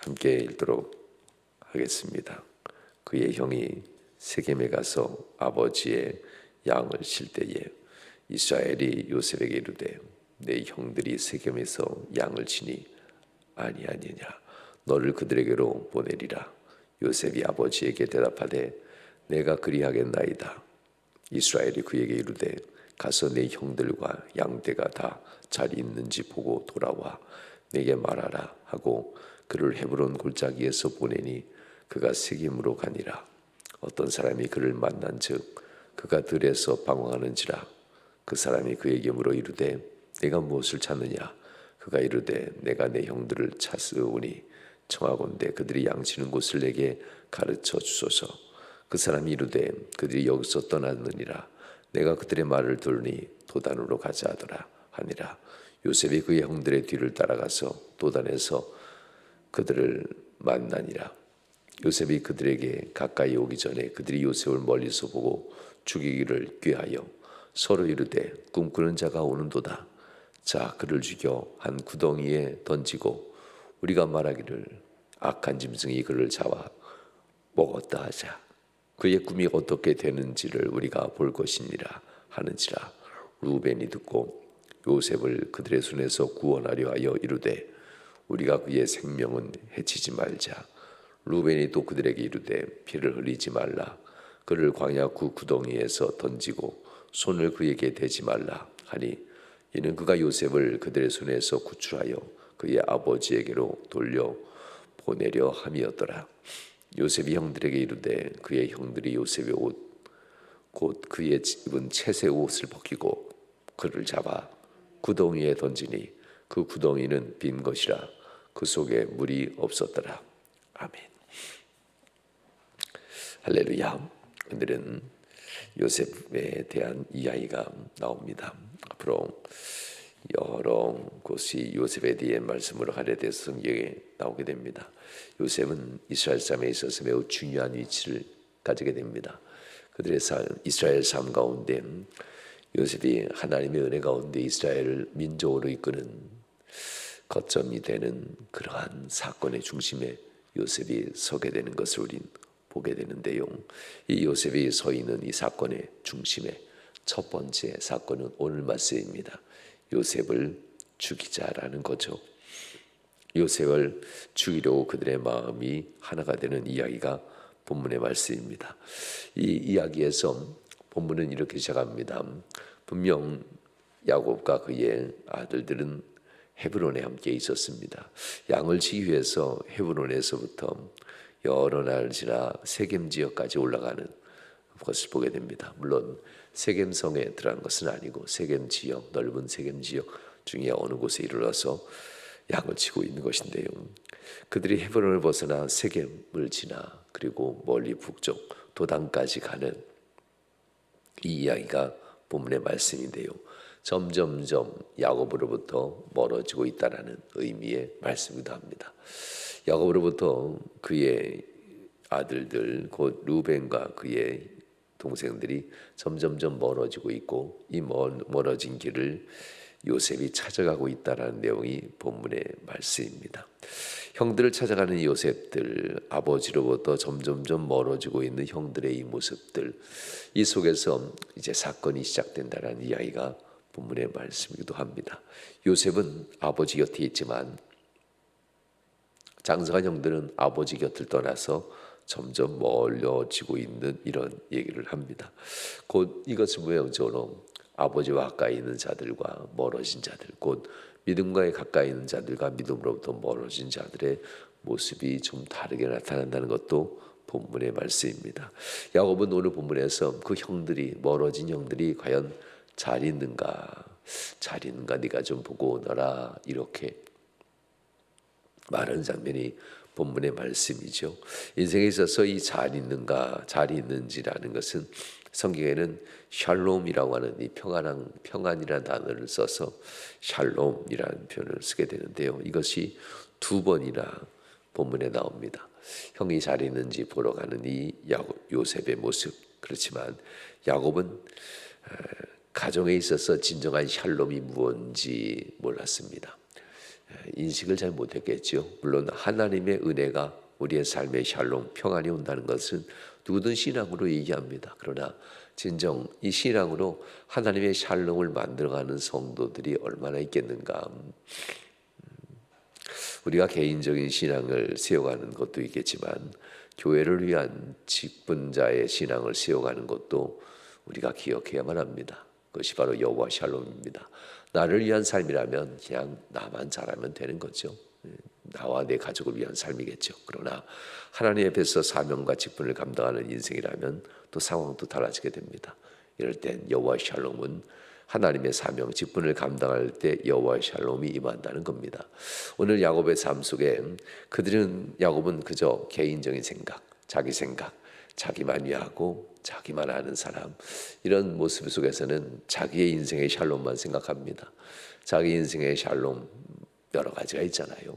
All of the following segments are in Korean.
함께 읽도록 하겠습니다. 그의 형이 세겜에 가서 아버지의 양을 칠 때에 이스라엘이 요셉에게 이르되 내 형들이 세겜에서 양을 치니 아니하느냐 너를 그들에게로 보내리라. 요셉이 아버지에게 대답하되 내가 그리하겠나이다. 이스라엘이 그에게 이르되 가서 내 형들과 양떼가 다 잘 있는지 보고 돌아와 내게 말하라 하고 그를 헤브론 골짜기에서 보내니 그가 세겜으로 가니라. 어떤 사람이 그를 만난즉 그가 들에서 방황하는지라. 그 사람이 그에게 물어 이르되 내가 무엇을 찾느냐. 그가 이르되 내가 내 형들을 찾으오니 청하건대 그들이 양치는 곳을 내게 가르쳐 주소서. 그 사람이 이르되 그들이 여기서 떠났느니라. 내가 그들의 말을 들으니 도단으로 가자 하더라 하니라. 요셉이 그의 형들의 뒤를 따라가서 도단에서 그들을 만나니라. 요셉이 그들에게 가까이 오기 전에 그들이 요셉을 멀리서 보고 죽이기를 꾀하여 서로 이르되 꿈꾸는 자가 오는도다. 자 그를 죽여 한 구덩이에 던지고 우리가 말하기를 악한 짐승이 그를 잡아 먹었다 하자. 그의 꿈이 어떻게 되는지를 우리가 볼 것이니라 하는지라. 루벤이 듣고 요셉을 그들의 손에서 구원하려 하여 이르되 우리가 그의 생명은 해치지 말자. 루벤이 또 그들에게 이르되 피를 흘리지 말라. 그를 광야 그 구덩이에서 던지고 손을 그에게 대지 말라 하니 이는 그가 요셉을 그들의 손에서 구출하여 그의 아버지에게로 돌려 보내려 함이었더라. 요셉이 형들에게 이르되 그의 형들이 요셉의 옷 곧 그의 입은 채색 옷을 벗기고 그를 잡아 구덩이에 던지니 그 구덩이는 빈 것이라 그 속에 물이 없었더라. 아멘. 할렐루야. 오늘은 요셉에 대한 이야기가 나옵니다. 앞으로 여러 곳이 요셉에 대해 말씀을 하려 돼서 성경에 나오게 됩니다. 요셉은 이스라엘 삶에 있어서 매우 중요한 위치를 가지게 됩니다. 그들의 이스라엘 삶 가운데 요셉이 하나님의 은혜 가운데 이스라엘을 민족으로 이끄는 거점이 되는 그러한 사건의 중심에 요셉이 서게 되는 것을 우린 보게 되는데요. 이 요셉이 서 있는 이 사건의 중심에 첫 번째 사건은 오늘 말씀입니다. 요셉을 죽이자라는 거죠. 요셉을 죽이려고 그들의 마음이 하나가 되는 이야기가 본문의 말씀입니다. 이 이야기에서 본문은 이렇게 시작합니다. 분명 야곱과 그의 아들들은 헤브론에 함께 있었습니다. 양을 치기 위해서 헤브론에서부터 여러 날 지나 세겜 지역까지 올라가는 것을 보게 됩니다. 물론 세겜성에 들어간 것은 아니고 세겜 지역, 넓은 세겜 지역 중에 어느 곳에 이르러서 양을 치고 있는 것인데요. 그들이 헤브론을 벗어나 세겜을 지나 그리고 멀리 북쪽 도단까지 가는 이 이야기가 본문의 말씀인데요. 점점점 야곱으로부터 멀어지고 있다는 의미의 말씀이기도 합니다. 야곱으로부터 그의 아들들 곧 루벤과 그의 동생들이 점점점 멀어지고 있고 이 멀어진 길을 요셉이 찾아가고 있다는 내용이 본문의 말씀입니다. 형들을 찾아가는 요셉들, 아버지로부터 점점점 멀어지고 있는 형들의 이 모습들, 이 속에서 이제 사건이 시작된다는 이야기가 본문의 말씀이기도 합니다. 요셉은 아버지 곁에 있지만 장성한 형들은 아버지 곁을 떠나서 점점 멀어지고 있는 이런 얘기를 합니다. 곧 이것은 모형적으로 아버지와 가까이 있는 자들과 멀어진 자들, 곧 믿음과에 가까이 있는 자들과 믿음으로부터 멀어진 자들의 모습이 좀 다르게 나타난다는 것도 본문의 말씀입니다. 야곱은 오늘 본문에서 그 형들이 멀어진 형들이 과연 잘 있는가 네가 좀 보고 오너라 이렇게 말하는 장면이 본문의 말씀이죠. 인생에 있어서 이 잘 있는가 잘 있는지라는 것은 성경에는 샬롬이라고 하는 이 평안이라는 단어를 써서 샬롬이라는 표현을 쓰게 되는데요. 이것이 두 번이나 본문에 나옵니다. 형이 잘 있는지 보러 가는 이 요셉의 모습. 그렇지만 야곱은 가정에 있어서 진정한 샬롬이 무엇인지 몰랐습니다. 인식을 잘 못했겠죠. 물론 하나님의 은혜가 우리의 삶에 샬롬, 평안이 온다는 것은 누구든 신앙으로 얘기합니다. 그러나 진정 이 신앙으로 하나님의 샬롬을 만들어가는 성도들이 얼마나 있겠는가. 우리가 개인적인 신앙을 세워가는 것도 있겠지만 교회를 위한 직분자의 신앙을 세워가는 것도 우리가 기억해야만 합니다. 그것이 바로 여호와 샬롬입니다. 나를 위한 삶이라면 그냥 나만 잘하면 되는 거죠. 나와 내 가족을 위한 삶이겠죠. 그러나 하나님 앞에서 사명과 직분을 감당하는 인생이라면 또 상황도 달라지게 됩니다. 이럴 땐 여호와 샬롬은 하나님의 사명, 직분을 감당할 때 여호와의 샬롬이 임한다는 겁니다. 오늘 야곱의 삶 속에 야곱은 그저 개인적인 생각, 자기 생각, 자기만 위하고 자기만 아는 사람, 이런 모습 속에서는 자기의 인생의 샬롬만 생각합니다. 자기 인생의 샬롬 여러 가지가 있잖아요.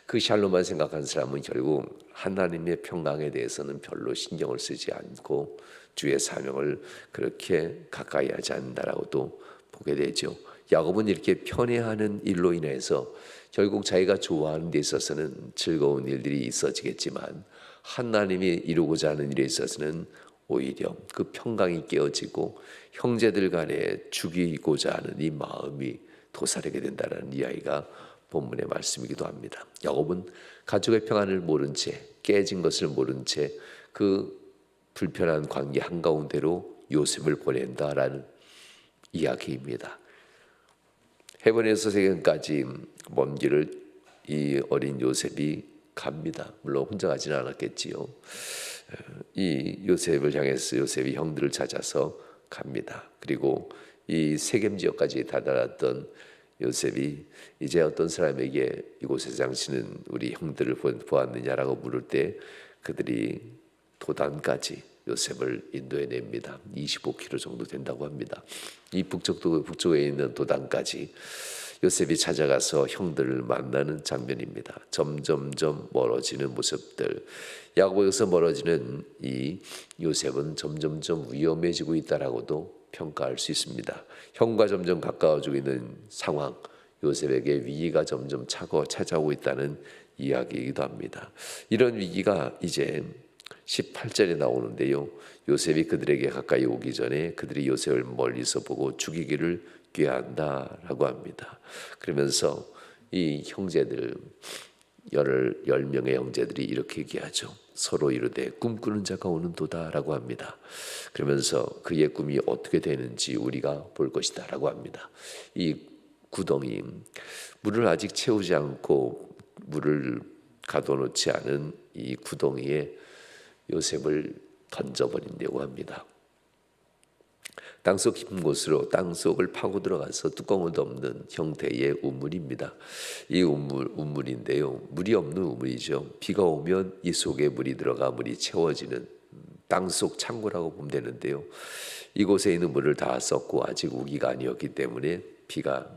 그 샬롬만 생각하는 사람은 결국 하나님의 평강에 대해서는 별로 신경을 쓰지 않고 주의 사명을 그렇게 가까이 하지 않는다라고도 보게 되죠. 야곱은 이렇게 편애하는 일로 인해서 결국 자기가 좋아하는 데 있어서는 즐거운 일들이 있어지겠지만 하나님이 이루고자 하는 일에 있어서는 오히려 그 평강이 깨어지고 형제들 간에 죽이고자 하는 이 마음이 도사리게 된다는 이야기가 본문의 말씀이기도 합니다. 야곱은 가족의 평안을 모른 채, 깨진 것을 모른 채 그 불편한 관계 한가운데로 요셉을 보낸다라는 이야기입니다. 헤브론에서 세겜까지 먼 길을 이 어린 요셉이 갑니다. 물론 혼자 가지는 않았겠지요. 이 요셉을 향해서 요셉이 형들을 찾아서 갑니다. 그리고 이 세겜 지역까지 다다랐던 요셉이 이제 어떤 사람에게 이곳에 당신은 우리 형들을 보았느냐라고 물을 때 그들이 도단까지 요셉을 인도해 냅니다. 25km 정도 된다고 합니다. 이 북쪽에 있는 도단까지 요셉이 찾아가서 형들을 만나는 장면입니다. 점점점 멀어지는 모습들. 야곱에서 멀어지는 이 요셉은 점점점 위험해지고 있다라고도 평가할 수 있습니다. 형과 점점 가까워지고 있는 상황, 요셉에게 위기가 점점 찾아오고 있다는 이야기이기도 합니다. 이런 위기가 이제 18절에 나오는데요. 요셉이 그들에게 가까이 오기 전에 그들이 요셉을 멀리서 보고 죽이기를 꾀한다라고 합니다. 그러면서 이 형제들 10명의 형제들이 이렇게 얘기하죠. 서로 이르되 꿈꾸는 자가 오는도다라고 합니다. 그러면서 그의 꿈이 어떻게 되는지 우리가 볼 것이다라고 합니다. 이 구덩이, 물을 아직 채우지 않고 물을 가둬놓지 않은 이 구덩이에 요셉을 던져버린다고 합니다. 땅속 깊은 곳으로 땅속을 파고 들어가서 뚜껑을 덮는 형태의 우물입니다. 이 우물인데요. 물이 없는 우물이죠. 비가 오면 이 속에 물이 들어가 물이 채워지는 땅속 창고라고 보면 되는데요. 이곳에 있는 물을 다 썼고 아직 우기가 아니었기 때문에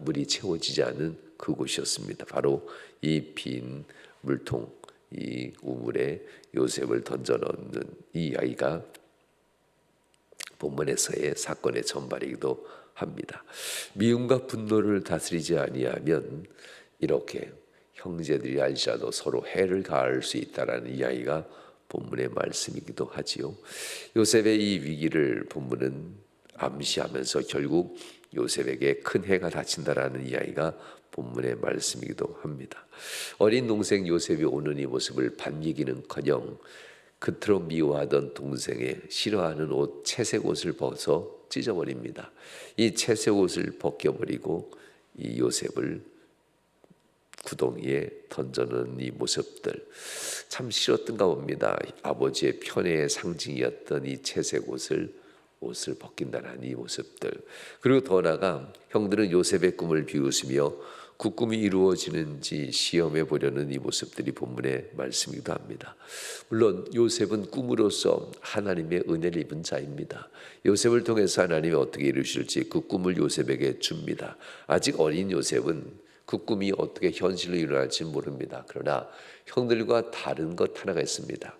물이 채워지지 않은 그곳이었습니다. 바로 이 빈 물통, 이 우물에 요셉을 던져 넣는 이 아이가 본문에서의 사건의 전발이기도 합니다. 미움과 분노를 다스리지 아니하면 이렇게 형제들이 알지라도 서로 해를 가할 수 있다라는 이야기가 본문의 말씀이기도 하지요. 요셉의 이 위기를 본문은 암시하면서 결국 요셉에게 큰 해가 닥친다라는 이야기가 본문의 말씀이기도 합니다. 어린 동생 요셉이 오는 이 모습을 반기기는커녕 그토록 미워하던 동생의 싫어하는 옷, 채색 옷을 벗어 찢어버립니다. 이 채색 옷을 벗겨버리고 이 요셉을 구덩이에 던져놓은 이 모습들 참 싫었던가 봅니다. 아버지의 편애의 상징이었던 이 채색 옷을 벗긴다는 이 모습들. 그리고 더 나아가 형들은 요셉의 꿈을 비웃으며 그 꿈이 이루어지는지 시험해 보려는 이 모습들이 본문의 말씀이기도 합니다. 물론 요셉은 꿈으로써 하나님의 은혜를 입은 자입니다. 요셉을 통해서 하나님이 어떻게 이루실지 그 꿈을 요셉에게 줍니다. 아직 어린 요셉은 그 꿈이 어떻게 현실로 일어날지 모릅니다. 그러나 형들과 다른 것 하나가 있습니다.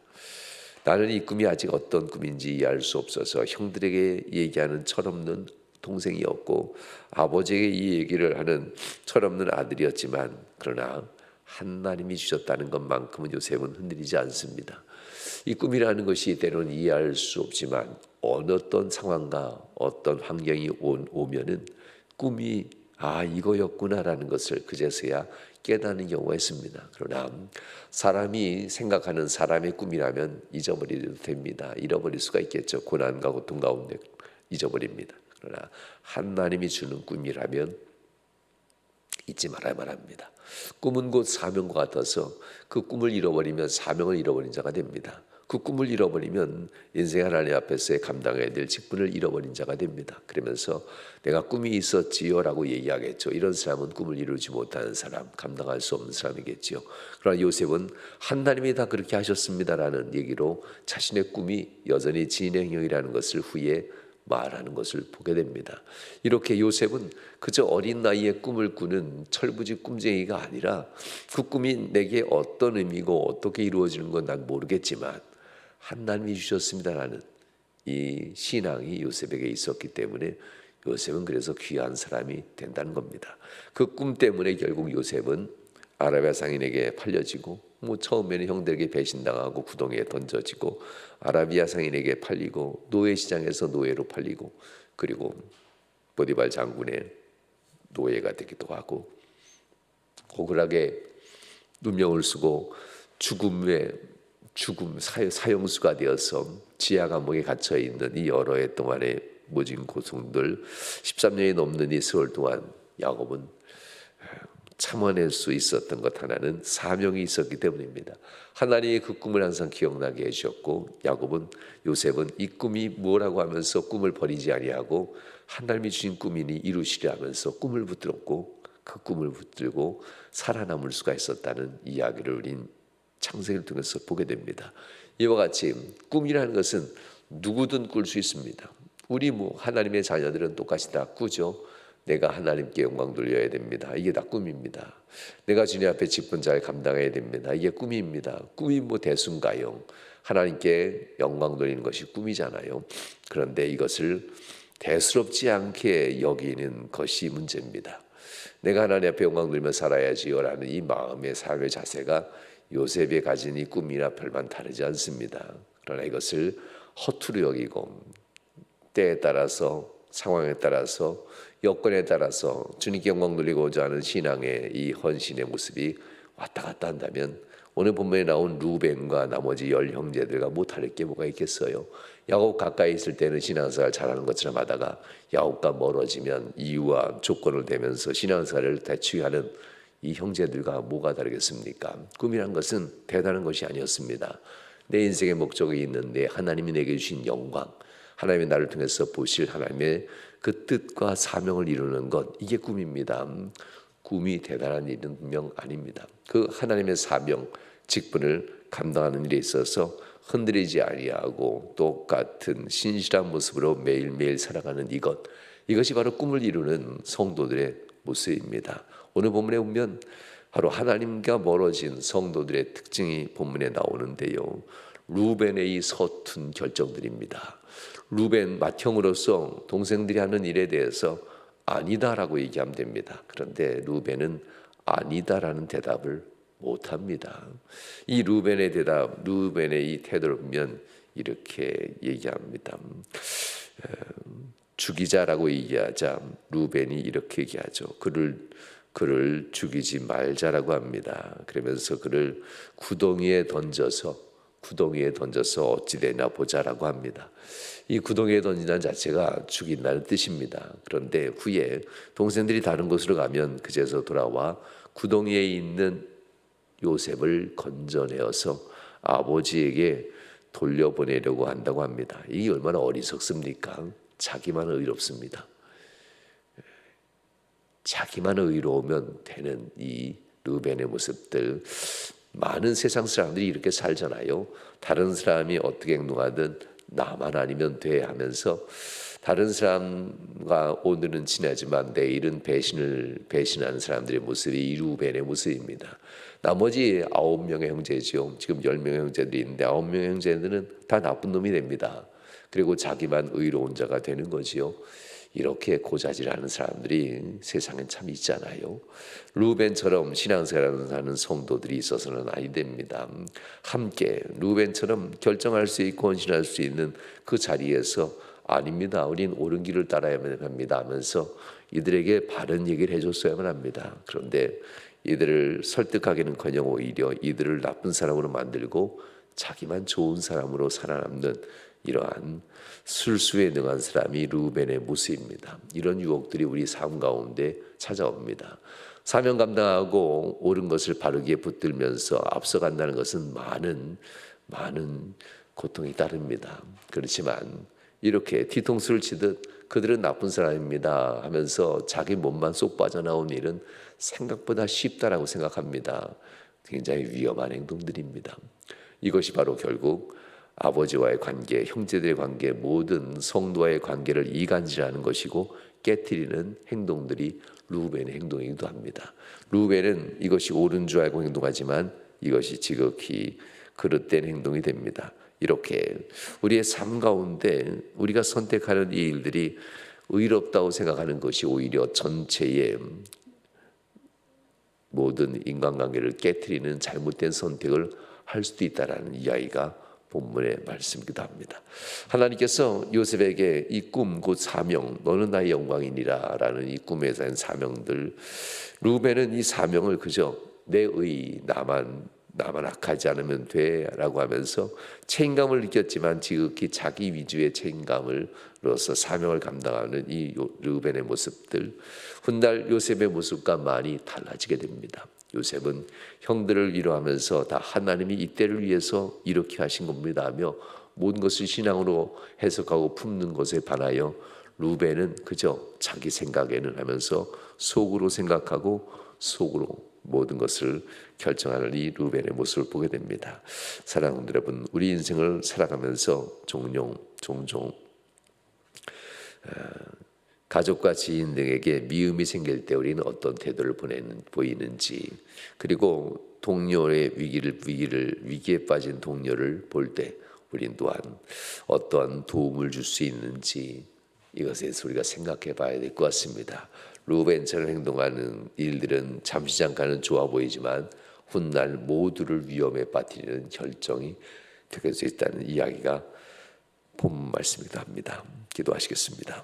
나는 이 꿈이 아직 어떤 꿈인지 이해할 수 없어서 형들에게 얘기하는 철없는 동생이었고 아버지에게 이 얘기를 하는 철없는 아들이었지만 그러나 하나님이 주셨다는 것만큼은 요셉은 흔들리지 않습니다. 이 꿈이라는 것이 때로는 이해할 수 없지만 어느 어떤 상황과 어떤 환경이 오면은 꿈이 이거였구나라는 것을 그제서야 깨닫는 경우가 있습니다. 그러나 사람이 생각하는 사람의 꿈이라면 잊어버려도 됩니다. 잃어버릴 수가 있겠죠. 고난과 고통 가운데 잊어버립니다. 그러나 하나님이 주는 꿈이라면 잊지 말아야만 합니다. 꿈은 곧 사명과 같아서 그 꿈을 잃어버리면 사명을 잃어버린 자가 됩니다. 그 꿈을 잃어버리면 인생 하나님 앞에서의 감당해야 될 직분을 잃어버린 자가 됩니다. 그러면서 내가 꿈이 있었지요 라고 얘기하겠죠. 이런 사람은 꿈을 이루지 못하는 사람, 감당할 수 없는 사람이겠죠. 그러나 요셉은 하나님이 다 그렇게 하셨습니다라는 얘기로 자신의 꿈이 여전히 진행형이라는 것을 후에 말하는 것을 보게 됩니다. 이렇게 요셉은 그저 어린 나이에 꿈을 꾸는 철부지 꿈쟁이가 아니라 그 꿈이 내게 어떤 의미고 어떻게 이루어지는 건 난 모르겠지만 하나님이 주셨습니다라는 이 신앙이 요셉에게 있었기 때문에 요셉은 그래서 귀한 사람이 된다는 겁니다. 그 꿈 때문에 결국 요셉은 아라비아 상인에게 팔려지고 처음에는 형들에게 배신당하고 구덩이에 던져지고 아라비아 상인에게 팔리고 노예 시장에서 노예로 팔리고 그리고 보디발 장군의 노예가 되기도 하고 고글하게 누명을 쓰고 사형수가 되어서 지하 감옥에 갇혀 있는 이 여러 해 동안의 모진 고통들 13년이 넘는 이 세월 동안 야곱은 참아낼 수 있었던 것 하나는 사명이 있었기 때문입니다. 하나님의 그 꿈을 항상 기억나게 해주셨고 요셉은 이 꿈이 뭐라고 하면서 꿈을 버리지 아니하고 하나님이 주신 꿈이니 이루시려 하면서 꿈을 붙들었고 그 꿈을 붙들고 살아남을 수가 있었다는 이야기를 우린 창세기를 통해서 보게 됩니다. 이와 같이 꿈이라는 것은 누구든 꿀 수 있습니다. 우리 하나님의 자녀들은 똑같이 다 꾸죠. 내가 하나님께 영광 돌려야 됩니다. 이게 다 꿈입니다. 내가 주님 앞에 직분 잘 감당해야 됩니다. 이게 꿈입니다. 꿈이 대순가용 하나님께 영광 돌리는 것이 꿈이잖아요. 그런데 이것을 대수롭지 않게 여기는 것이 문제입니다. 내가 하나님 앞에 영광 돌리며 살아야지요 라는 이 마음의 삶의 자세가 요셉이 가진 이 꿈이나 별반 다르지 않습니다. 그러나 이것을 허투루 여기고 때에 따라서 상황에 따라서 여건에 따라서 주님께 영광 돌리고자 하는 신앙의 이 헌신의 모습이 왔다 갔다 한다면 오늘 본문에 나온 루벤과 나머지 10 형제들과 다를 게 뭐가 있겠어요. 야곱 가까이 있을 때는 신앙생활 잘하는 것처럼 하다가 야곱과 멀어지면 이유와 조건을 대면서 신앙생활을 대충하는 이 형제들과 뭐가 다르겠습니까? 꿈이란 것은 대단한 것이 아니었습니다. 내 인생의 목적이 있는데 하나님이 내게 주신 영광, 하나님이 나를 통해서 보실 하나님의 그 뜻과 사명을 이루는 것, 이게 꿈입니다. 꿈이 대단한 일은 분명 아닙니다. 그 하나님의 사명, 직분을 감당하는 일에 있어서 흔들리지 아니하고 똑같은 신실한 모습으로 매일매일 살아가는 이것이 바로 꿈을 이루는 성도들의 모습입니다. 오늘 본문에 보면 바로 하나님과 멀어진 성도들의 특징이 본문에 나오는데요. 루벤의 이 서툰 결정들입니다. 루벤 맏형으로서 동생들이 하는 일에 대해서 아니다라고 얘기하면 됩니다. 그런데 루벤은 아니다라는 대답을 못합니다. 이 루벤의 이 태도를 보면 이렇게 얘기합니다. 죽이자라고 얘기하자 루벤이 이렇게 얘기하죠. 그를 죽이지 말자라고 합니다. 그러면서 그를 구덩이에 던져서 어찌 되나 보자라고 합니다. 이 구덩이에 던진다는 자체가 죽인다는 뜻입니다. 그런데 후에 동생들이 다른 곳으로 가면 그제서 돌아와 구덩이에 있는 요셉을 건져내어서 아버지에게 돌려보내려고 한다고 합니다. 이게 얼마나 어리석습니까? 자기만 의롭습니다. 자기만 의로우면 되는 이 르벤의 모습들, 많은 세상 사람들이 이렇게 살잖아요. 다른 사람이 어떻게 행동하든 나만 아니면 돼 하면서 다른 사람과 오늘은 친하지만 내일은 배신하는 사람들의 모습이 이 르벤의 모습입니다. 나머지 9명의 형제죠. 지금 10명의 형제들이 있는데 9명의 형제들은 다 나쁜 놈이 됩니다. 그리고 자기만 의로운 자가 되는 거지요. 이렇게 고자질하는 사람들이 세상엔 참 있잖아요. 루벤처럼 신앙생활하는 성도들이 있어서는 아니 됩니다. 함께 루벤처럼 결정할 수 있고 헌신할 수 있는 그 자리에서 아닙니다. 우린 옳은 길을 따라야만 합니다 하면서 이들에게 바른 얘기를 해줬어야만 합니다. 그런데 이들을 설득하기는커녕 오히려 이들을 나쁜 사람으로 만들고 자기만 좋은 사람으로 살아남는 이러한 술수에 능한 사람이 루벤의 모습입니다. 이런 유혹들이 우리 삶 가운데 찾아옵니다. 사명 감당하고 옳은 것을 바르게 붙들면서 앞서간다는 것은 많은 고통이 따릅니다. 그렇지만 이렇게 뒤통수를 치듯 그들은 나쁜 사람입니다 하면서 자기 몸만 쏙 빠져나온 일은 생각보다 쉽다라고 생각합니다. 굉장히 위험한 행동들입니다. 이것이 바로 결국 아버지와의 관계, 형제들의 관계, 모든 성도와의 관계를 이간질하는 것이고 깨트리는 행동들이 루벤의 행동이기도 합니다. 루벤은 이것이 옳은 줄 알고 행동하지만 이것이 지극히 그릇된 행동이 됩니다. 이렇게 우리의 삶 가운데 우리가 선택하는 이 일들이 의롭다고 생각하는 것이 오히려 전체의 모든 인간관계를 깨트리는 잘못된 선택을 할 수도 있다라는 이야기가 본문의 말씀이기도 합니다. 하나님께서 요셉에게 이 꿈 곧 사명, 너는 나의 영광이니라 라는 이 꿈에 대한 사명들, 루벤은 이 사명을 그저 내 의 나만 악하지 않으면 돼 라고 하면서 책임감을 느꼈지만 지극히 자기 위주의 책임감으로서 사명을 감당하는 이 루벤의 모습들, 훗날 요셉의 모습과 많이 달라지게 됩니다. 요셉은 형들을 위로하면서 다 하나님이 이때를 위해서 이렇게 하신 겁니다 하며 모든 것을 신앙으로 해석하고 품는 것에 반하여 루벤은 그저 자기 생각에는 하면서 속으로 생각하고 속으로 모든 것을 결정하는 이 루벤의 모습을 보게 됩니다. 사랑하는 여러분, 우리 인생을 살아가면서 종종 가족과 지인 등에게 미움이 생길 때 우리는 어떤 태도를 보이는지, 그리고 동료의 위기에 빠진 동료를 볼 때 우리는 또한 어떠한 도움을 줄 수 있는지 이것에 대해서 우리가 생각해 봐야 될 것 같습니다. 루벤처럼 행동하는 일들은 잠시 잠깐은 좋아 보이지만 훗날 모두를 위험에 빠뜨리는 결정이 될 수 있다는 이야기가 본 말씀이기도 합니다. 기도하시겠습니다.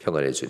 평안의 주님,